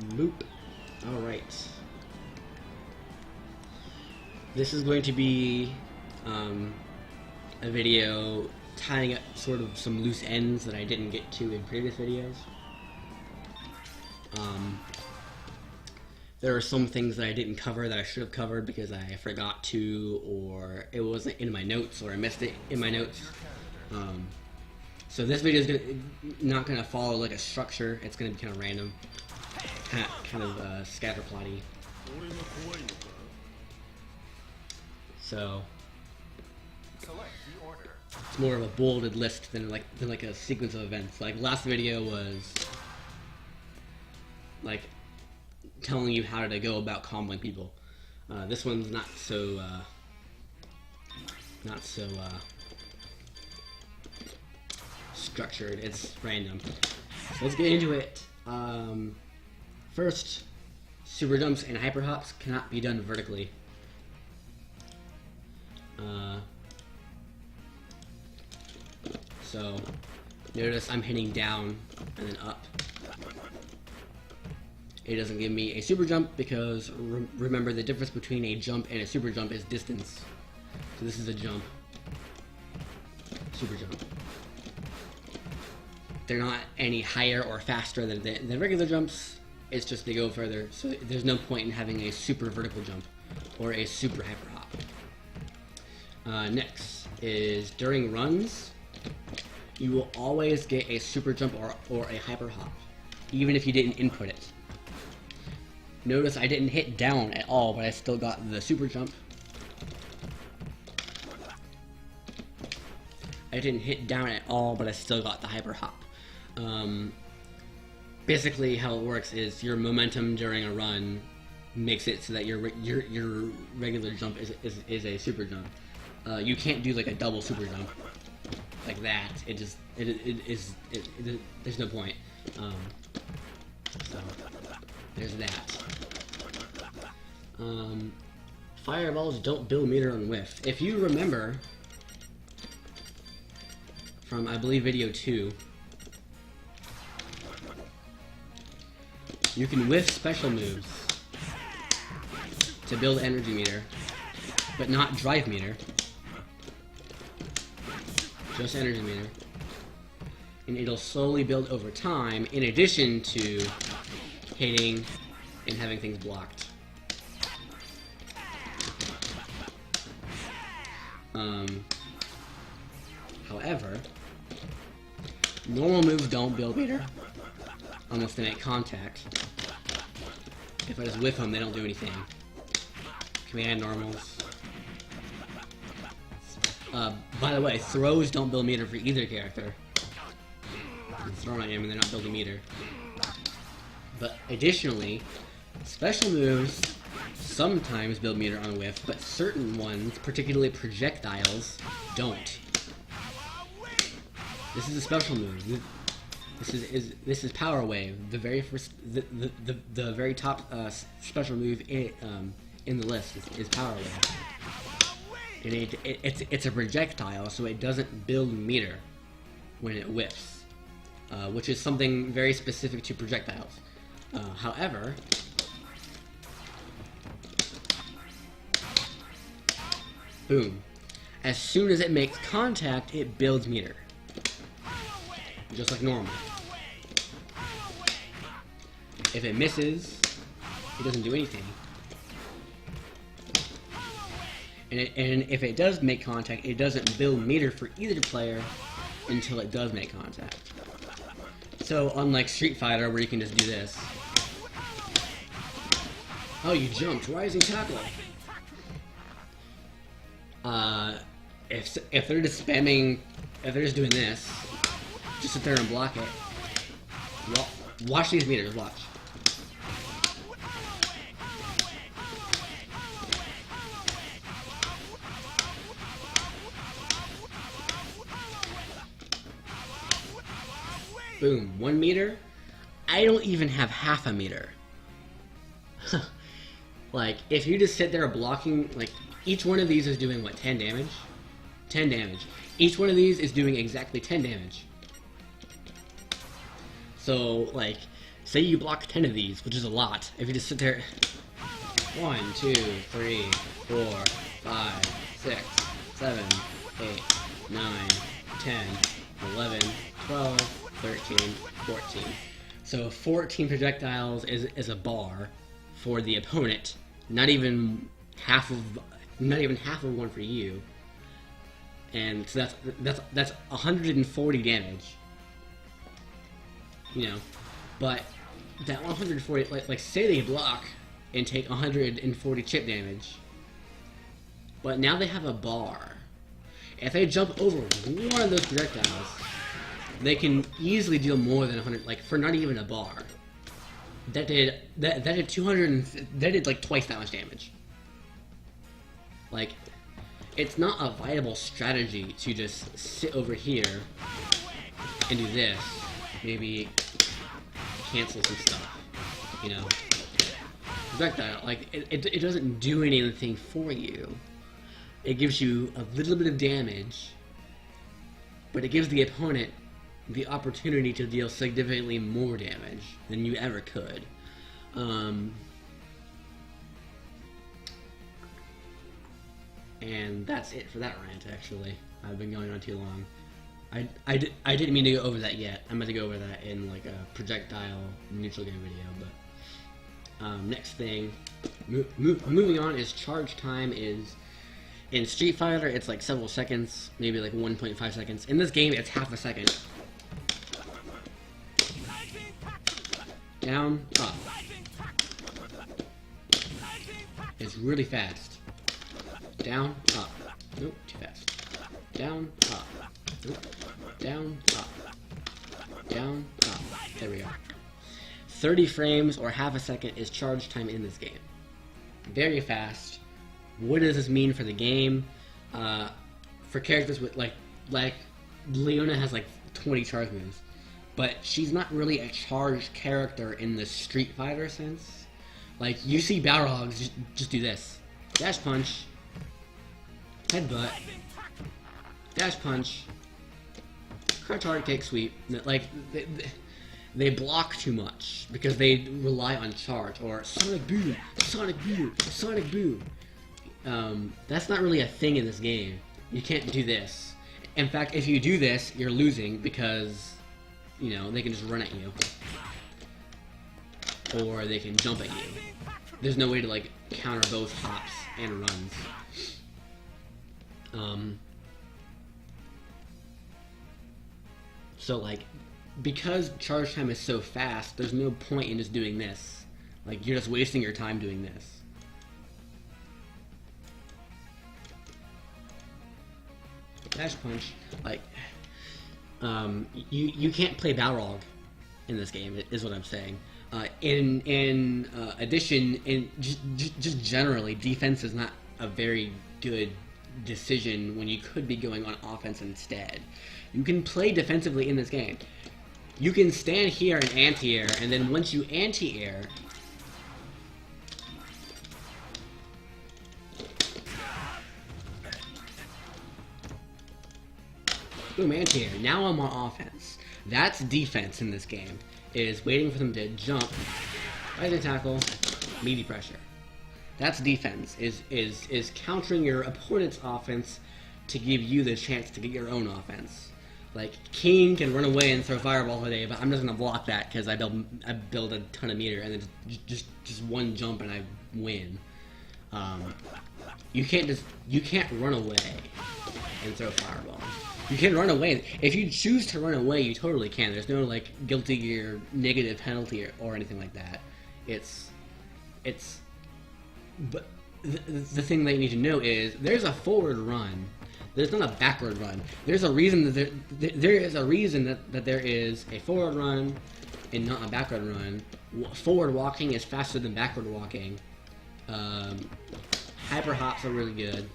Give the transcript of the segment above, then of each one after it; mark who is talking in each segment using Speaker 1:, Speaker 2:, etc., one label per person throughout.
Speaker 1: Boop. Alright. This is going to be a video tying up sort of some loose ends that I didn't get to in previous videos. There are some things that I didn't cover that I should have covered because I forgot to, or it wasn't in my notes, or I missed it in my notes. So this video is not going to follow like a structure. It's going to be kind of random, kind of scatterplotty. So it's more of a bolded list than like a sequence of events. Like last video was like telling you how to go about comboing people. This one's not so structured. It's random. So let's get into it. First, super jumps and hyper hops cannot be done vertically. So notice I'm hitting down and then up. It doesn't give me a super jump because remember the difference between a jump and a super jump is distance. So this is a jump. Super jump. They're not any higher or faster than regular jumps. It's just they go further. So there's no point in having a super vertical jump or a super hyper hop. Next is during runs, you will always get a super jump or a hyper hop, even if you didn't input it. Notice I didn't hit down at all, but I still got the super jump. I didn't hit down at all, but I still got the hyper hop. Basically, how it works is your momentum during a run makes it so that your regular jump is a super jump. You can't do like a double super jump like that. There's no point. So there's that. Fireballs don't build meter on whiff. If you remember from, I believe, video 2, you can whiff special moves to build energy meter, but not drive meter. Just energy meter. And it'll slowly build over time, in addition to hitting and having things blocked. However, normal moves don't build meter unless they make contact. If I just whiff them, they don't do anything. Command normals. By the way, throws don't build meter for either character. I'm throwing at him and they're not building meter. But additionally, special moves sometimes build meter on a whiff, but certain ones, particularly projectiles, don't. This is a special move. This is Power Wave, the very first, the very top special move in the list is Power Wave. And it's a projectile, so it doesn't build meter when it whiffs, which is something very specific to projectiles. However, boom, as soon as it makes contact, it builds meter, just like normal. If it misses, it doesn't do anything. And if it does make contact, it doesn't build meter for either player until it does make contact. So unlike Street Fighter, where you can just do this. Oh, you jumped. Why is he tackling? If they're just spamming, if they're just doing this, just sit there and block it. Well, watch these meters. Watch. Boom, 1 meter. I don't even have half a meter. Like, if you just sit there blocking, like, each one of these is doing, what, 10 damage? 10 damage. Each one of these is doing exactly 10 damage. So, like, say you block 10 of these, which is a lot. If you just sit there, 1, 2, 3, 4, 5, 6, 7, 8, 9, 10, 11, 12, 13, 14. So 14 projectiles is a bar for the opponent. Not even half of one for you. And so that's 140 damage. You know, but that 140, like say they block and take 140 chip damage, but now they have a bar. If they jump over one of those projectiles, they can easily deal more than 100, like for not even a bar. That did 200, that did like twice that much damage. Like, it's not a viable strategy to just sit over here and do this. Maybe cancel some stuff, you know. Projectile, like, it doesn't do anything for you. It gives you a little bit of damage, but it gives the opponent the opportunity to deal significantly more damage than you ever could. And that's it for that rant, actually. I've been going on too long. I didn't mean to go over that yet. I'm going to go over that in like a projectile neutral game video, but next thing, moving on, is charge time. Is in Street Fighter it's like several seconds, maybe like 1.5 seconds. In this game it's half a second. Down, up. It's really fast. Down, up. Nope, too fast. Down, up. Nope. Down, up. Down, up. There we go. 30 frames or half a second is charge time in this game. Very fast. What does this mean for the game? For characters with like Leona has like 20 charge moves, but she's not really a charged character in the Street Fighter sense. Like, you see Balrogs just do this: dash punch, headbutt, dash punch, crouch hard kick, sweep. Like, they block too much because they rely on charge, or sonic boom, sonic boom, sonic boom. That's not really a thing in this game. You can't do this. In fact, if you do this, you're losing because, you know, they can just run at you. Or they can jump at you. There's no way to, like, counter both hops and runs. So, like, because charge time is so fast, there's no point in just doing this. Like, you're just wasting your time doing this. Dash punch, like, you can't play Balrog in this game, is what I'm saying. In addition, just generally, defense is not a very good decision when you could be going on offense instead. You can play defensively in this game. You can stand here and anti-air, and then once you anti-air, boom, anti-air. Now I'm on offense. That's defense in this game, is waiting for them to jump, right tackle, meaty pressure. That's defense, is countering your opponent's offense to give you the chance to get your own offense. Like, King can run away and throw fireballs today, but I'm just gonna block that because I build a ton of meter, and then just one jump and I win. You can't run away and throw fireballs. You can run away. If you choose to run away, you totally can. There's no, like, guilty or negative penalty or anything like that. But the thing that you need to know is there's a forward run. There's not a backward run. There's a reason that there is a reason that there is a forward run and not a backward run. Forward walking is faster than backward walking. Hyper hops are really good.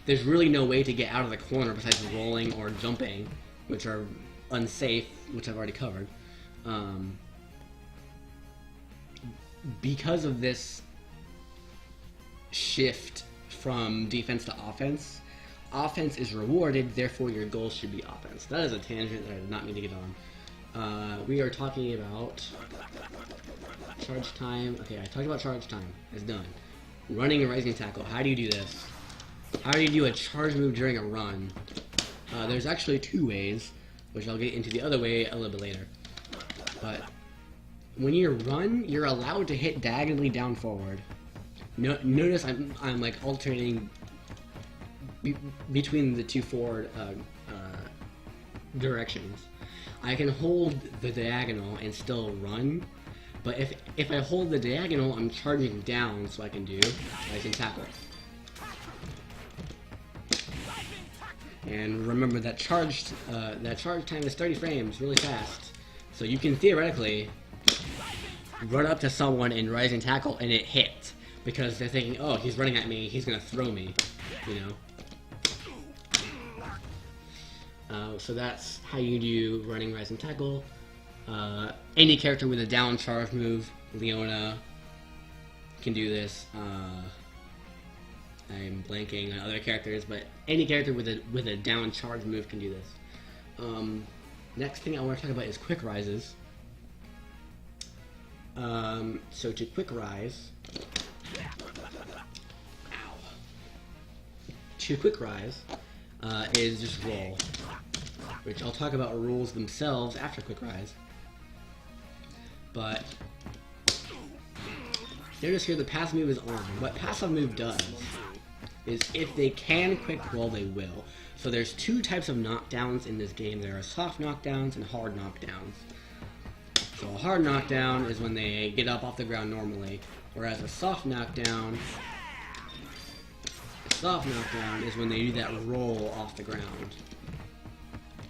Speaker 1: There's really no way to get out of the corner besides rolling or jumping, which are unsafe, which I've already covered. Because of this shift from defense to offense, offense is rewarded, therefore your goal should be offense. That is a tangent that I did not mean to get on. we are talking about charge time. Okay, I talked about charge time. It's done. Running and rising tackle. How do you do this? How do you do a charge move during a run? There's actually two ways, which I'll get into the other way a little bit later. But when you run, you're allowed to hit diagonally down forward. Notice I'm like alternating between the two forward directions. I can hold the diagonal and still run, but if I hold the diagonal, I'm charging down, so I can do rising tackle. And remember that charge time is 30 frames, really fast. So you can theoretically run up to someone and rising tackle and it hit, because they're thinking, oh, he's running at me, he's gonna throw me, you know. So that's how you do running, rising tackle. Any character with a down charge move, Leona can do this. I'm blanking on other characters, but any character with a down charge move can do this. Next thing I want to talk about is quick rises. So to quick rise, is just roll, which I'll talk about rules themselves after quick rise. But notice here the passive move is on. What passive move does is if they can quick roll, they will. So there's two types of knockdowns in this game. There are soft knockdowns and hard knockdowns. So a hard knockdown is when they get up off the ground normally, whereas a soft knockdown is when they do that roll off the ground.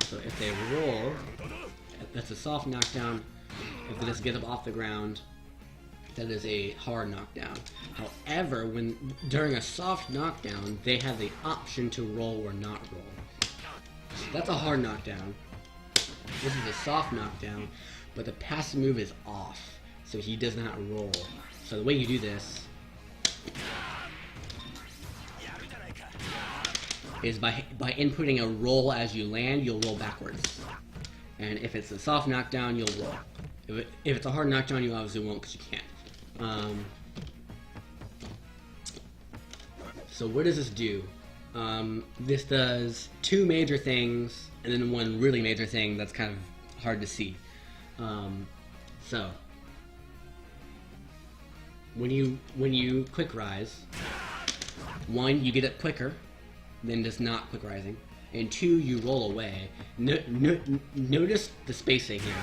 Speaker 1: So if they roll, that's a soft knockdown. If they just get up off the ground, that is a hard knockdown. However, during a soft knockdown, they have the option to roll or not roll. So that's a hard knockdown. This is a soft knockdown, but the passive move is off, so he does not roll. So the way you do this is by inputting a roll as you land, you'll roll backwards. And if it's a soft knockdown, you'll roll. If it's a hard knockdown, you obviously won't, because you can't. So what does this do? This does two major things, and then one really major thing that's kind of hard to see. So when you quick rise, one, you get it quicker than just not quick rising, and two, you roll away. Notice the spacing here.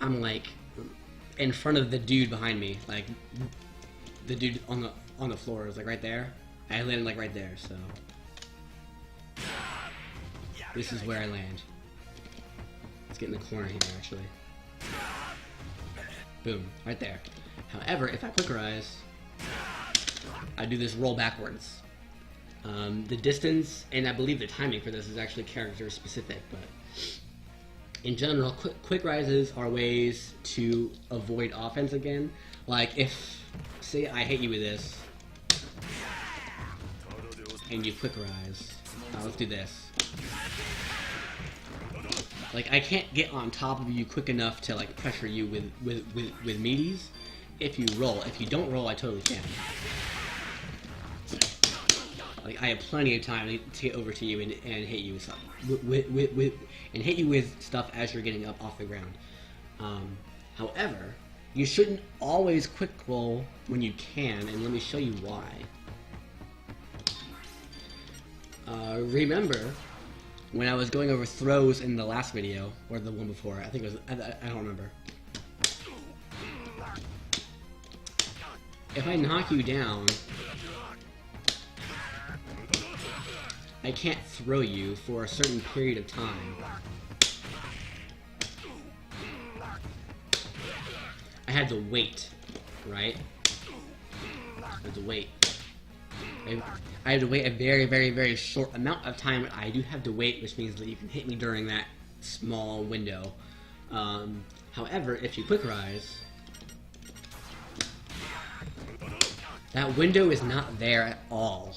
Speaker 1: I'm like in front of the dude behind me, like the dude on the floor is like right there. I landed like right there, so this is where I land. Let's get in the corner here, actually. Boom, right there. However, if I quick rise, I do this roll backwards. The distance, and I believe the timing for this is actually character specific, but in general, quick rises are ways to avoid offense again. Like if, say I hit you with this, and you quick rise. Let's do this. Like I can't get on top of you quick enough to like pressure you with meaties. If you roll, if you don't roll, I totally can. Like I have plenty of time to get over to you and hit you with stuff, and hit you with stuff as you're getting up off the ground. However, you shouldn't always quick roll when you can, and let me show you why. Remember when I was going over throws in the last video, or the one before? I think it was. I don't remember. If I knock you down, I can't throw you for a certain period of time. I had to wait, right? I had to wait. I had to wait a very, very, very short amount of time. I do have to wait, which means that you can hit me during that small window. However, if you quick rise, that window is not there at all.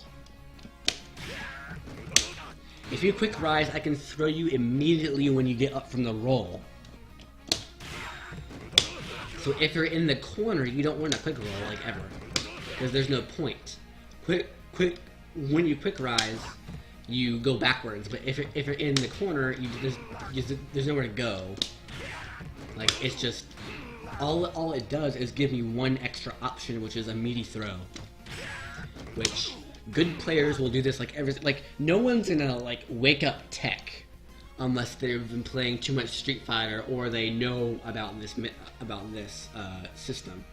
Speaker 1: If you quick rise, I can throw you immediately when you get up from the roll. So if you're in the corner, you don't want to quick roll, like, ever. Because there's no point. When you quick rise, you go backwards. But if you're in the corner, there's nowhere to go. Like, it's just... All it does is give me one extra option, which is a meaty throw. Which, good players will do this like no one's gonna, like, wake up tech unless they've been playing too much Street Fighter or they know about this system.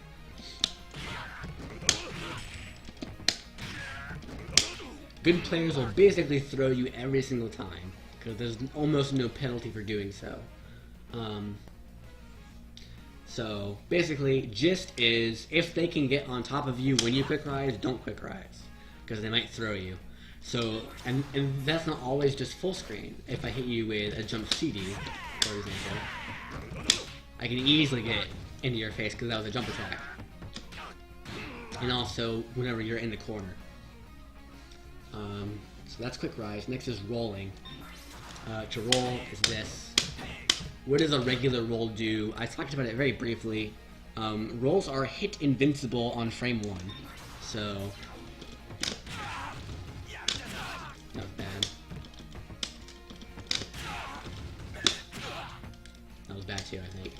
Speaker 1: Good players will basically throw you every single time, because there's almost no penalty for doing so. So basically, gist is, if they can get on top of you when you quick rise, don't quick rise, because they might throw you. So, and that's not always just full screen. If I hit you with a jump CD, for example, I can easily get into your face because that was a jump attack. And also, whenever you're in the corner. So that's quick rise. Next is rolling. To roll is this. What does a regular roll do? I talked about it very briefly. Rolls are hit invincible on frame 1. So... not bad. That was bad too, I think.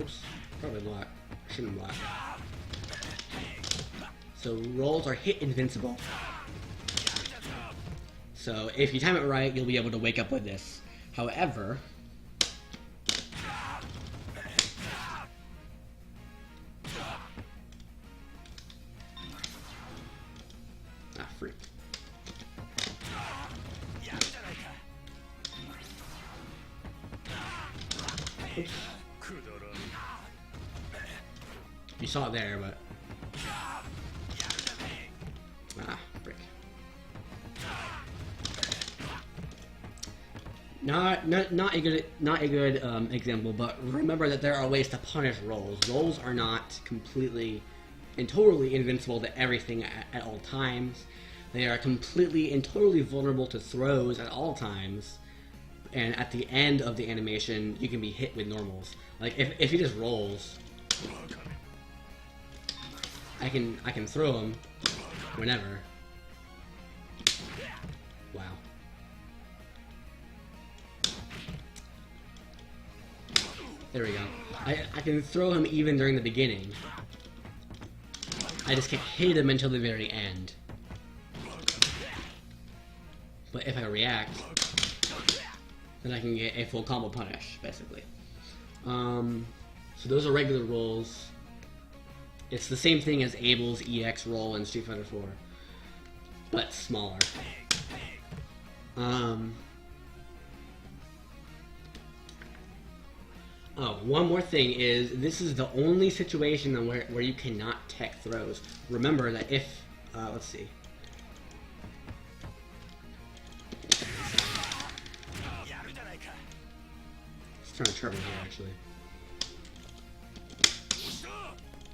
Speaker 1: Oops, probably block. Shouldn't block. So rolls are hit invincible. So if you time it right, you'll be able to wake up with this. However, freak. Oops. You saw it there, but frick. Not a good example, but remember that there are ways to punish rolls. Rolls are not completely and totally invincible to everything at all times. They are completely and totally vulnerable to throws at all times. And at the end of the animation, you can be hit with normals. Like if he just rolls, I can throw him whenever. Wow. There we go. I can throw him even during the beginning. I just can't hit him until the very end. But if I react, then I can get a full combo punish, basically. So those are regular rolls. It's the same thing as Abel's EX roll in Street Fighter IV, but smaller. Oh, one more thing is, this is the only situation where you cannot tech throws. Remember that if, let's see. Let's turn a turbo here, actually.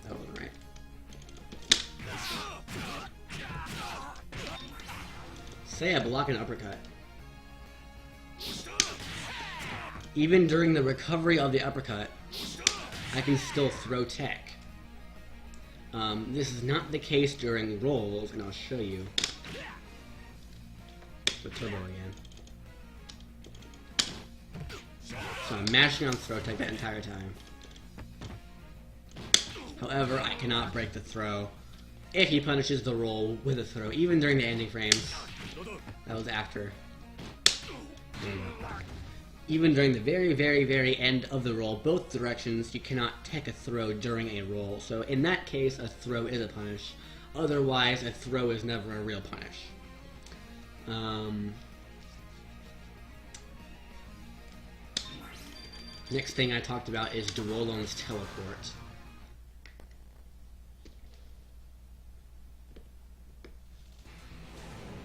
Speaker 1: That wasn't right. Say I block an uppercut. Even during the recovery of the uppercut, I can still throw tech. This is not the case during rolls, and I'll show you. The turbo again. So I'm mashing on throw tech that entire time. However, I cannot break the throw if he punishes the roll with a throw, even during the ending frames. That was after. There you go. Even during the very, very, very end of the roll, both directions, you cannot tech a throw during a roll. So in that case, a throw is a punish. Otherwise, a throw is never a real punish. Next thing I talked about is Duolong's teleport.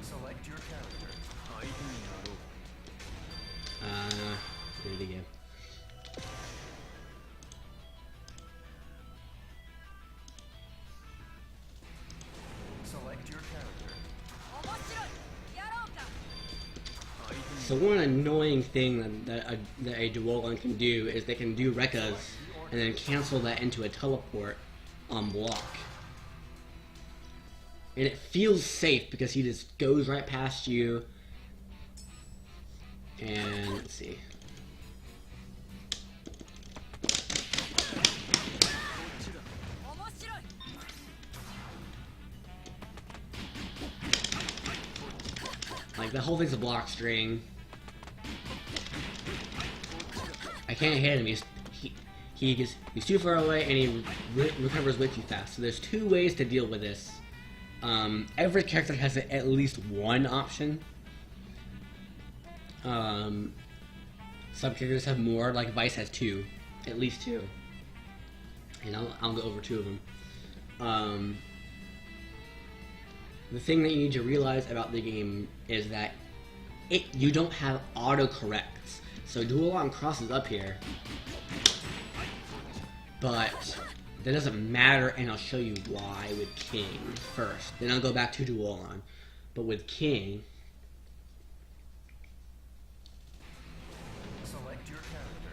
Speaker 1: Select your character. Do it again. So one annoying thing that a Duolan can do is they can do Rekkas and then cancel that into a teleport on block. And it feels safe because he just goes right past you. And let's see. Like, the whole thing's a block string. I can't hit him. He's too far away and he recovers way too fast. So there's two ways to deal with this. Every character has at least one option. Some characters have more, like Vice has two. At least two. And I'll go over two of them. The thing that you need to realize about the game is that you don't have autocorrects. So Duolan crosses up here, but that doesn't matter, and I'll show you why with King first. Then I'll go back to Duolan. But with King,
Speaker 2: select your character.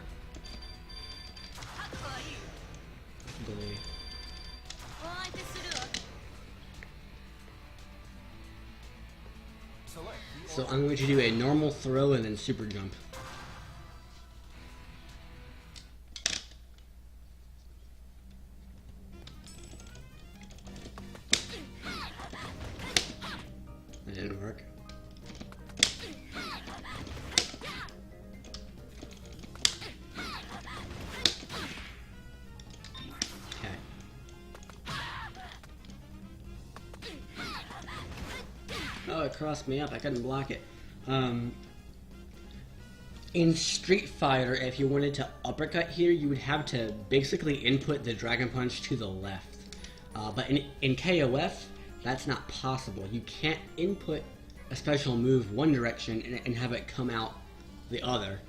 Speaker 1: So I'm going to do a normal throw and then super jump. That didn't work. Okay. Oh, it crossed me up. I couldn't block it. In Street Fighter, if you wanted to uppercut here, you would have to basically input the Dragon Punch to the left. But in KOF, that's not possible. You can't input a special move one direction and have it come out the other.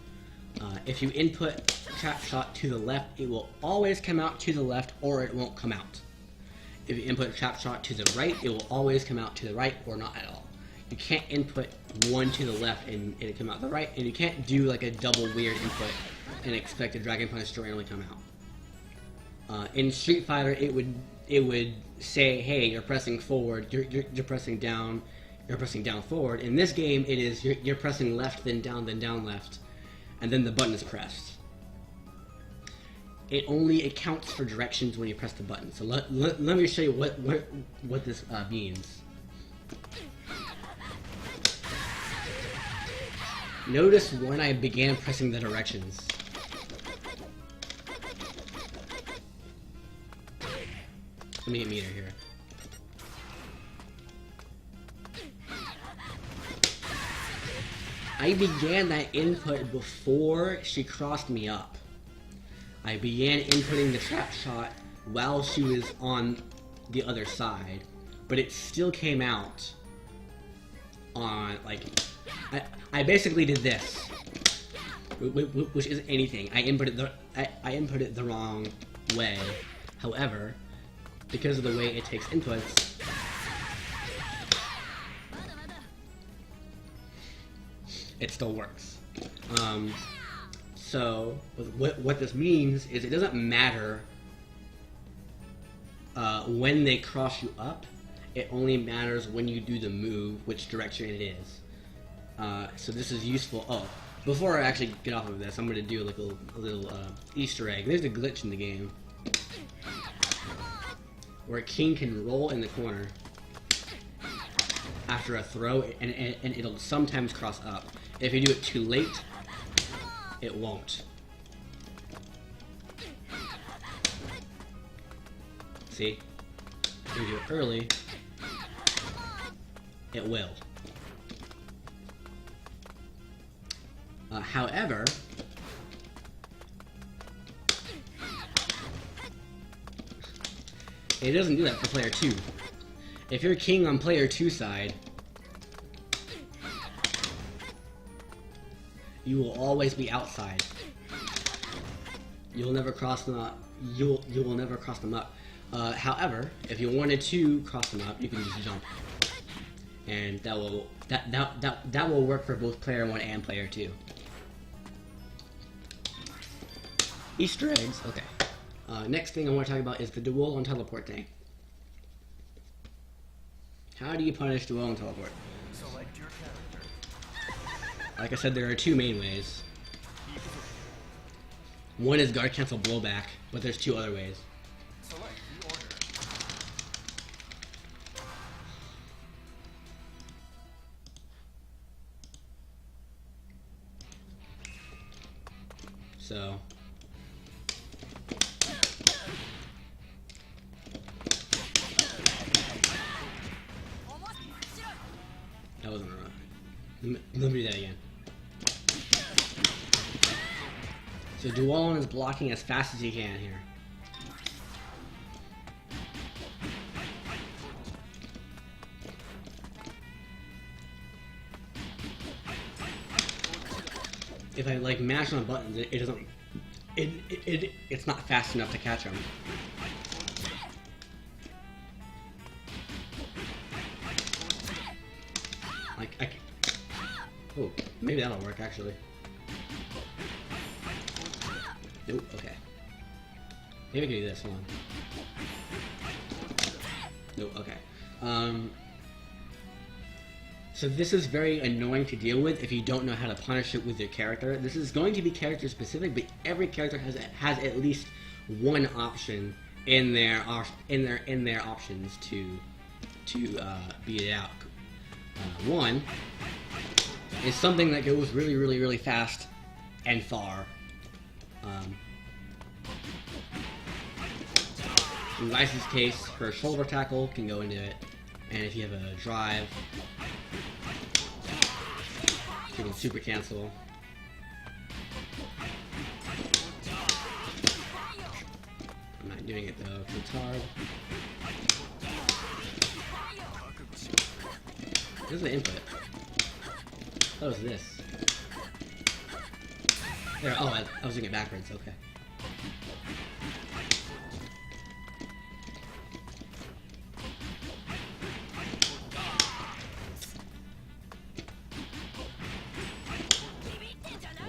Speaker 1: If you input Trap Shot to the left, it will always come out to the left, or it won't come out. If you input Trap Shot to the right, it will always come out to the right, or not at all. You can't input one to the left and it come out the right, and you can't do like a double weird input and expect a Dragon Punch to randomly come out. In Street Fighter, it would say, hey, you're pressing forward, you're pressing down, you're pressing down forward. In this game, it is you're pressing left, then down left, and then the button is pressed. It only accounts for directions when you press the button. So let me show you what this means. Notice when I began pressing the directions. Let me get meter here. I began that input before she crossed me up. I began inputting the trap shot while she was on the other side, but it still came out on, like, I basically did this, which isn't anything. I inputted the wrong way. However, because of the way it takes inputs, it still works. So what this means is it doesn't matter when they cross you up. It only matters when you do the move, which direction it is. So this is useful. Oh, before I actually get off of this, I'm going to do like a little Easter egg. There's a glitch in the game where King can roll in the corner after a throw, and it'll sometimes cross up. If you do it too late, it won't. See? If you do it early, it will. However, it doesn't do that for player 2. If you're King on player 2 side, you will always be outside. You'll never cross them up. You will never cross them up. However, if you wanted to cross them up, you can just jump. and that will work for both player 1 and player 2. Easter eggs. Okay. Next thing I want to talk about is the duel on teleport thing. How do you punish duel on teleport?
Speaker 2: Select your character.
Speaker 1: Like I said, there are two main ways. One is guard cancel blowback, but there's two other ways.
Speaker 2: Select the order.
Speaker 1: So that wasn't right. Let me do that again. So Duolin is blocking as fast as he can here. If I like mash on buttons, it doesn't. It's not fast enough to catch him. Like oh, maybe that'll work actually. Nope. Okay. Maybe I can do this one. Nope. Okay. So this is very annoying to deal with if you don't know how to punish it with your character. This is going to be character specific, but every character has at least one option in their options to beat it out. One is something that goes really fast and far. In Vice's case, her shoulder tackle can go into it, and if you have a drive, you can super cancel. I'm not doing it though, because it's hard. This is the input. What was this? There, oh, I was doing it backwards, okay.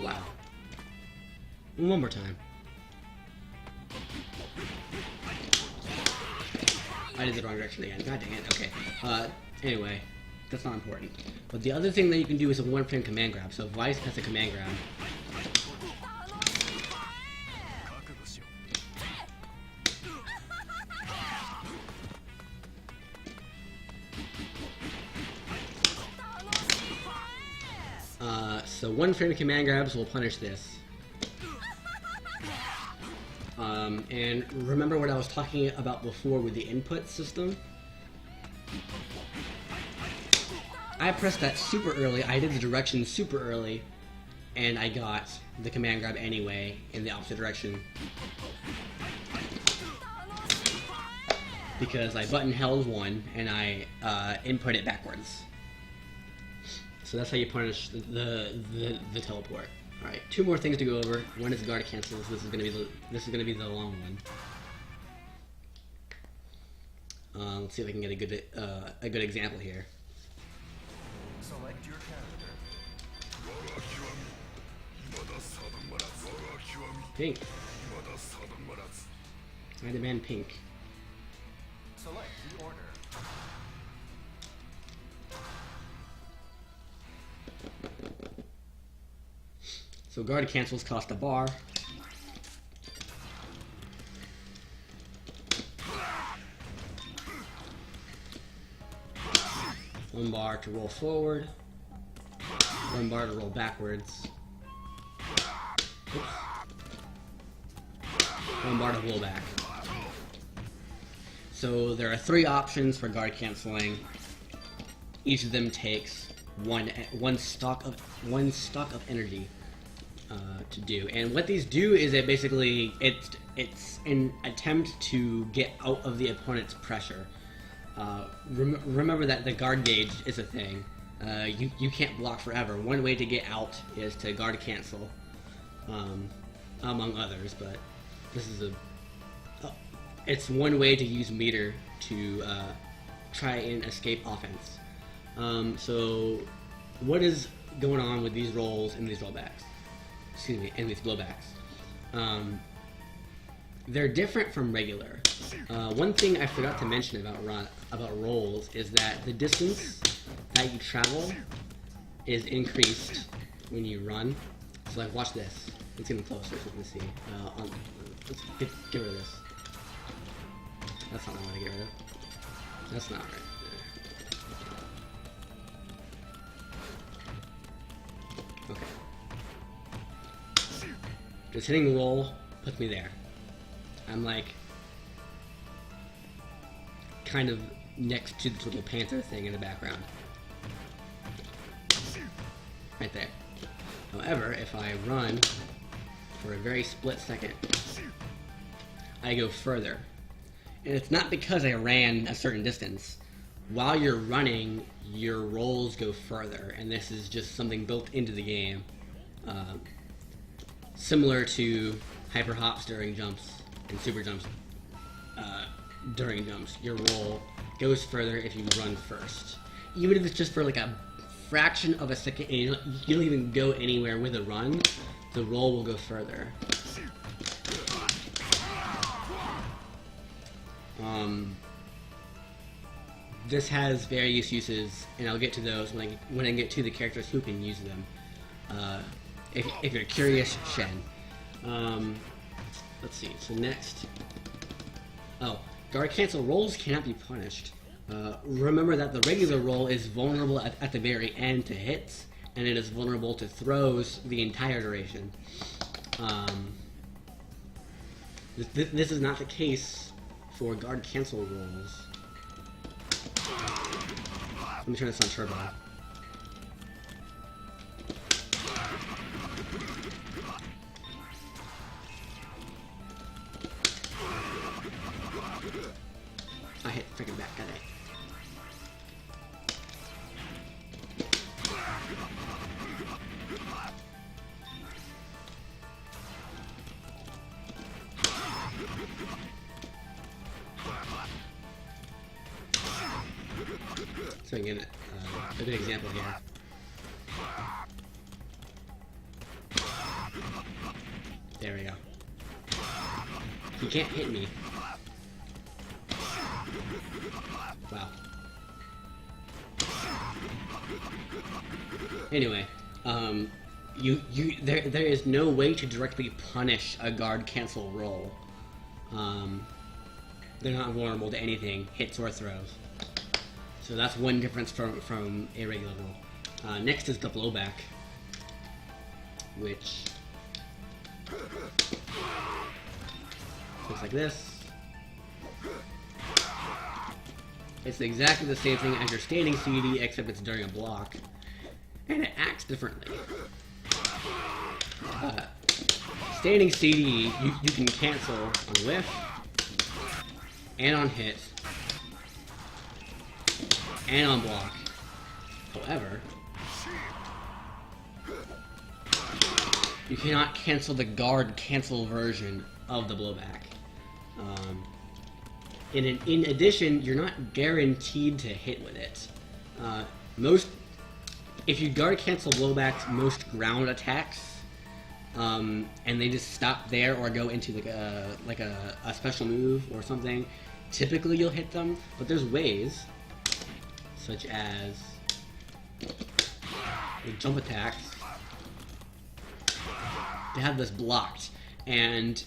Speaker 1: Wow. One more time. I did the wrong direction again. God dang it. Okay. Anyway, that's not important. But the other thing that you can do is a one-frame command grab. So Vice has a command grab. So one-frame command grabs will punish this. And remember what I was talking about before with the input system? I pressed that super early, I did the direction super early, and I got the command grab anyway in the opposite direction. Because I button held one, and I input it backwards. So that's how you punish the teleport. All right, two more things to go over. One is guard cancels. This is gonna be the long one. Let's see if I can get a good example here.
Speaker 2: Select your character.
Speaker 1: Pink. I demand pink.
Speaker 2: Select the order.
Speaker 1: So guard cancels cost a bar. One bar to roll forward. One bar to roll backwards. Oops. One bar to roll back. So there are three options for guard canceling. Each of them takes one stock of energy to do. And what these do is it basically it's an attempt to get out of the opponent's pressure. Remember that the guard gauge is a thing. You can't block forever. One way to get out is to guard cancel, among others. But this is it's one way to use meter to try and escape offense. So what is going on with these rolls and these rollbacks? Excuse me, and these blowbacks. They're different from regular. One thing I forgot to mention about rolls is that the distance that you travel is increased when you run. So like, watch this. It's getting closer, so you can see. Let's get rid of this. That's not what I want to get rid of. That's not right. Okay. Just hitting the roll puts me there. I'm like kind of next to the little panther thing in the background. Right there. However, if I run for a very split second, I go further. And it's not because I ran a certain distance. While you're running, your rolls go further, and this is just something built into the game. Similar to hyper hops during jumps and super jumps during jumps. Your roll goes further if you run first. Even if it's just for like a fraction of a second and you don't even go anywhere with a run, the roll will go further. This has various uses, and I'll get to those when I get to the characters who can use them. If you're curious, Shen. Let's see. So next, guard cancel rolls cannot be punished. Remember that the regular roll is vulnerable at the very end to hits, and it is vulnerable to throws the entire duration. This is not the case for guard cancel rolls. Let me turn this on turbo. I hit freaking back, got it. So again, a good example here. There we go. He can't hit me. Wow. Anyway, there is no way to directly punish a guard cancel roll. They're not vulnerable to anything, hits or throws. So that's one difference from a regular roll. Next is the blowback, which looks like this. It's exactly the same thing as your standing CD, except it's during a block, and it acts differently. Standing CD, you can cancel on whiff and on hit and on block. However, you cannot cancel the guard cancel version of the blowback. In addition, you're not guaranteed to hit with it. If you guard cancel blowbacks, most ground attacks, and they just stop there or go into like a special move or something, typically you'll hit them. But there's ways, such as the jump attacks, to have this blocked, and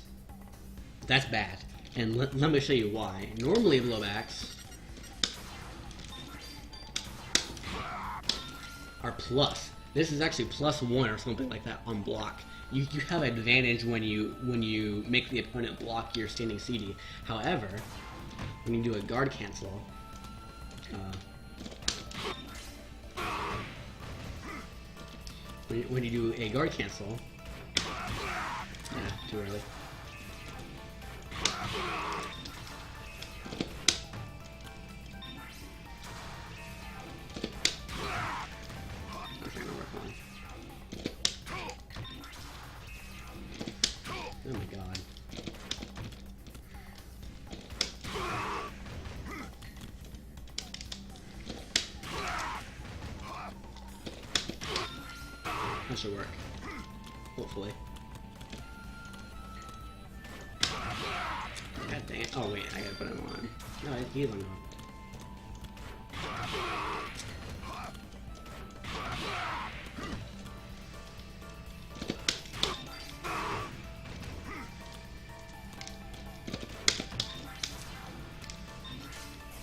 Speaker 1: that's bad. And let me show you why. Normally blowbacks are plus. This is actually +1 or something like that on block. You have an advantage when you make the opponent block your standing CD. However, when you do a guard cancel, when you do a guard cancel, too early. Oh my god. That should work. Hopefully. God dang it. Oh wait, I gotta put him on. No, he's on.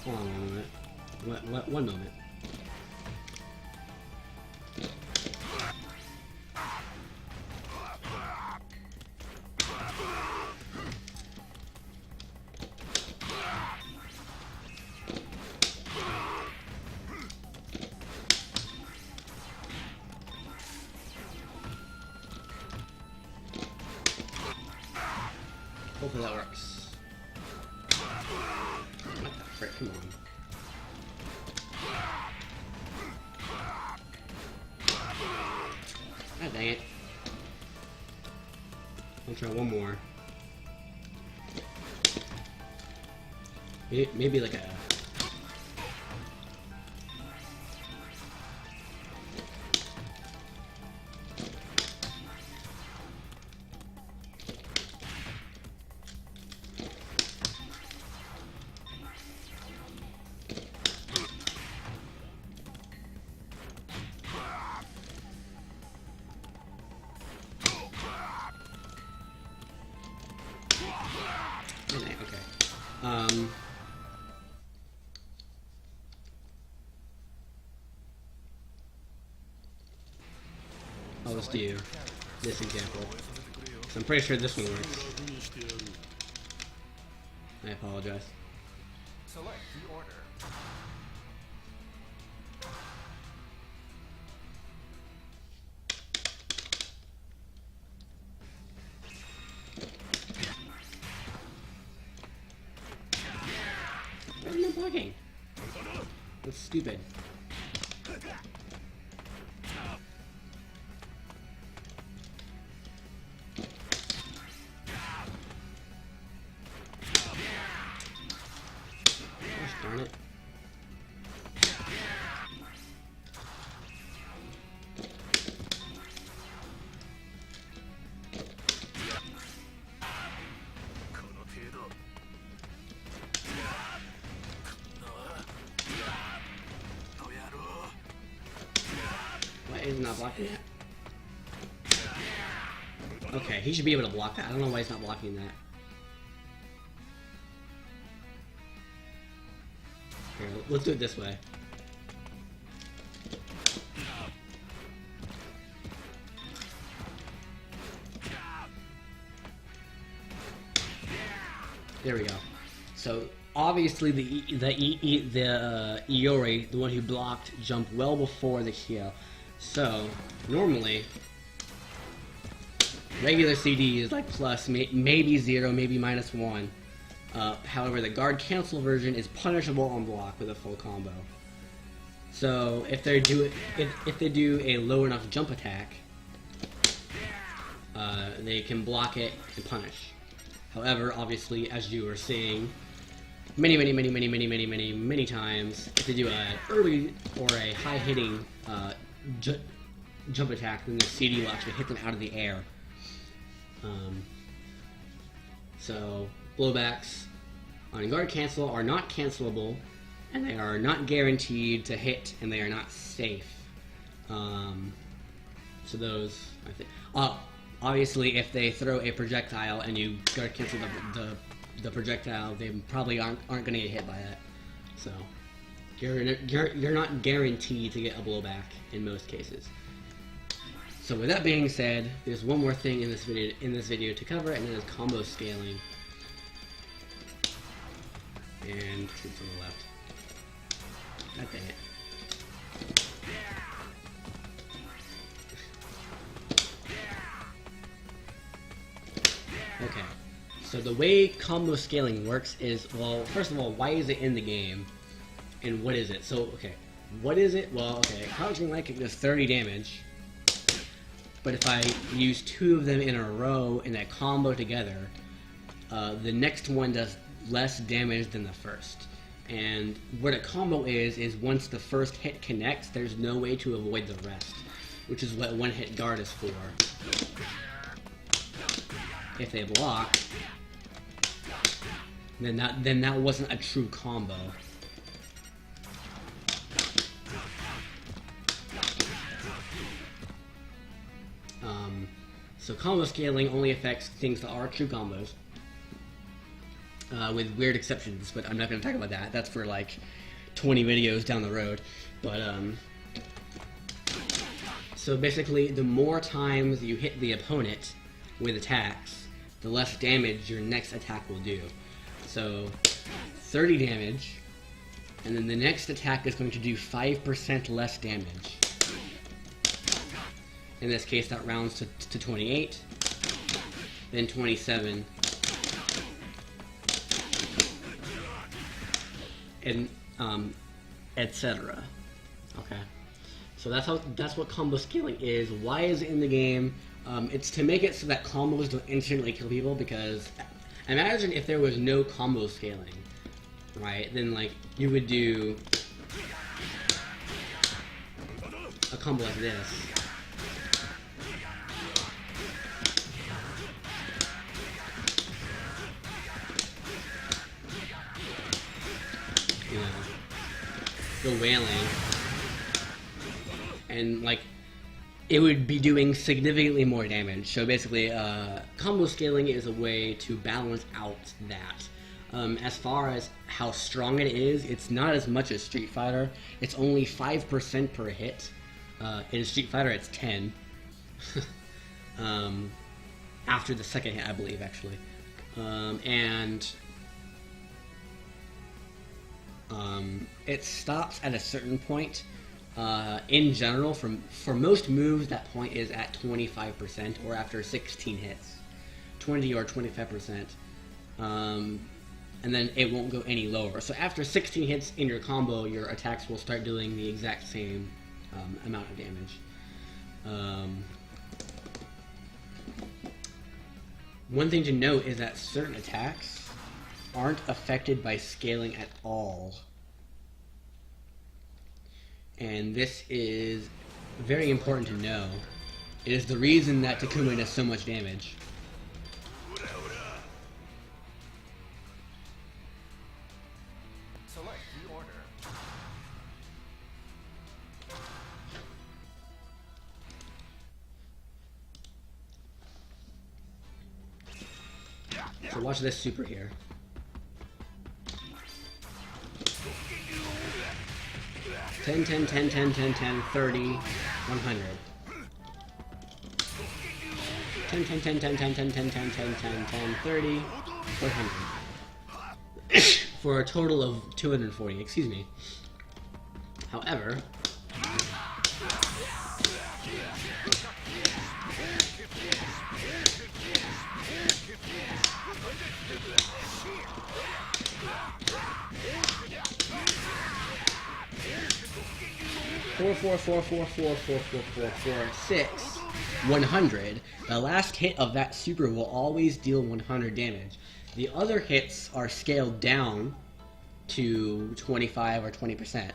Speaker 1: Hold on 1 moment. One moment. Hopefully that works. What the frick? Come on. God dang it. I'll try one more. Maybe like a... Okay. I'll just do this example. So I'm pretty sure this one works. I apologize.
Speaker 2: Select the order.
Speaker 1: Why am I not blocking? That's stupid. Gosh darn it. Why is he not blocking that? Okay, he should be able to block that. I don't know why he's not blocking that. Here, let's do it this way. There we go. So obviously the Iori, the one who blocked, jumped well before the kill. So normally regular CD is like plus, maybe 0, maybe -1. However, the guard cancel version is punishable on block with a full combo. So if they do a low enough jump attack, they can block it and punish. However, obviously, as you were seeing many times, if they do an early or a high hitting jump attack, then the CD will actually hit them out of the air. So blowbacks on guard cancel are not cancelable, and they are not guaranteed to hit, and they are not safe. So those, I think. Obviously, if they throw a projectile and you guard cancel the projectile, they probably aren't going to get hit by that. So you're not guaranteed to get a blowback in most cases. So with that being said, there's one more thing in this video to cover, and that is combo scaling. And troops on the left. God dang it. Okay, so the way combo scaling works is, well, first of all, why is it in the game? And what is it? So, okay, what is it? Well, okay, crouching light kick does 30 damage. But if I use 2 of them in a row in a combo together, the next one does less damage than the first. And what a combo is once the first hit connects, there's no way to avoid the rest. which is what one-hit guard is for. If they block, then that wasn't a true combo. So combo scaling only affects things that are true combos, with weird exceptions, but I'm not going to talk about that. That's for like 20 videos down the road. But so basically, the more times you hit the opponent with attacks, the less damage your next attack will do. So 30 damage, and then the next attack is going to do 5% less damage. In this case, that rounds to 28, then 27, and etc. Okay, so that's what combo scaling is. Why is it in the game? It's to make it so that combos don't instantly kill people. Because imagine if there was no combo scaling, right? Then like you would do a combo like this. You know, go wailing, and like it would be doing significantly more damage. So basically, combo scaling is a way to balance out that. As far as how strong it is, it's not as much as Street Fighter. It's only 5% per hit. In Street Fighter, it's 10. After the second hit, I believe, actually. It stops at a certain point. In general, for most moves, that point is at 25%, or after 16 hits, 20 or 25%, and then it won't go any lower. So after 16 hits in your combo, your attacks will start doing the exact same amount of damage. One thing to note is that certain attacks aren't affected by scaling at all. And this is very important to know. It is the reason that Takuma does so much damage.
Speaker 2: Select the order.
Speaker 1: So watch this super here. 10, 10, 10, 10, 10, 10, 30, 100. 10, 10, 10, 10, 10, 10, 10, 10, 10, 10, 10, 30, 100. For a total of 240, excuse me. However, six, 100. The last hit of that super will always deal 100 damage. The other hits are scaled down to 25 or 20%.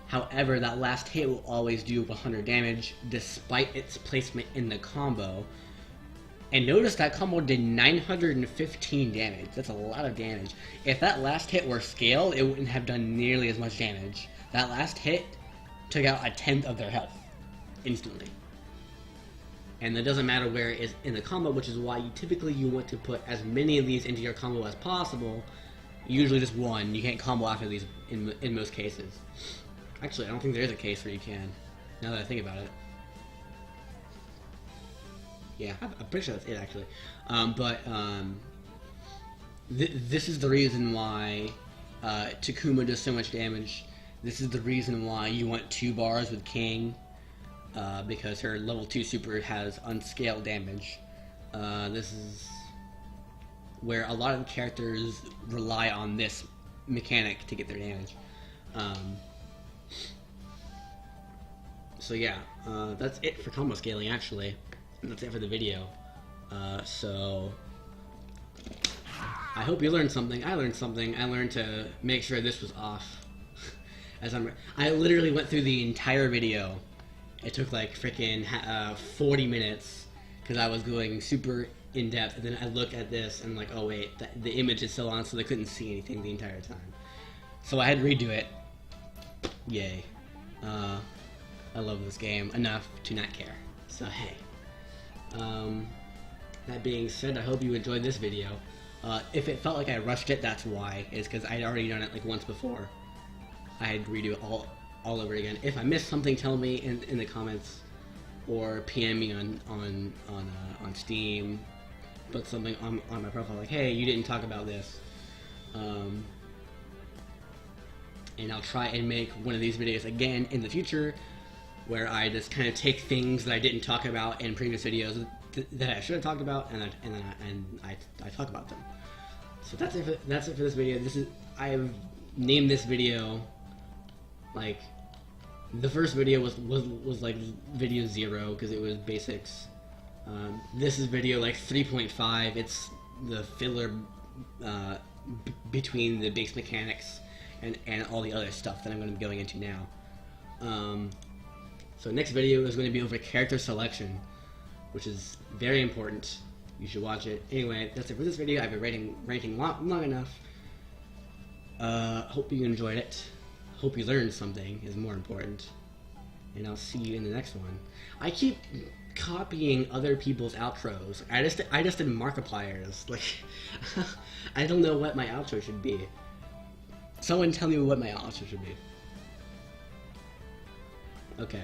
Speaker 1: However, that last hit will always do 100 damage despite its placement in the combo. And notice that combo did 915 damage. That's a lot of damage. If that last hit were scaled, it wouldn't have done nearly as much damage. That last hit took out 1/10 of their health instantly. And it doesn't matter where it is in the combo, which is why typically you want to put as many of these into your combo as possible. Usually just one. You can't combo after these in most cases. Actually, I don't think there is a case where you can, now that I think about it. Yeah, I'm pretty sure that's it, actually. This is the reason why Takuma does so much damage. This is the reason why you want 2 bars with King, because her level 2 super has unscaled damage. This is where a lot of characters rely on this mechanic to get their damage. So yeah, that's it for combo scaling, actually. And that's it for the video. So I hope you learned something. I learned something. I learned to make sure this was off. I literally went through the entire video it took like freaking 40 minutes because I was going super in depth, and then I look at this and I'm like, oh wait, the image is still on, so they couldn't see anything the entire time. So I had to redo it. Yay. I love this game enough to not care. So hey. That being said, I hope you enjoyed this video. If it felt like I rushed it, that's why. It's because I'd already done it like once before. I had to redo it all over again. If I missed something, tell me in the comments, or PM me on Steam. Put something on my profile like, hey, you didn't talk about this. And I'll try and make one of these videos again in the future, where I just kind of take things that I didn't talk about in previous videos that I should have talked about, and I talk about them. So that's it for this video. I've named this video like, the first video was like video 0 because it was basics. This is video like 3.5. It's the filler between the base mechanics and all the other stuff that I'm going to be going into now. So next video is going to be over character selection, which is very important. You should watch it. Anyway, that's it for this video. I've been ranting long enough. Hope you enjoyed it. Hope you learned something is more important. And I'll see you in the next one. I keep copying other people's outros. I just did Markiplier's. Like, I don't know what my outro should be. Someone tell me what my outro should be. Okay.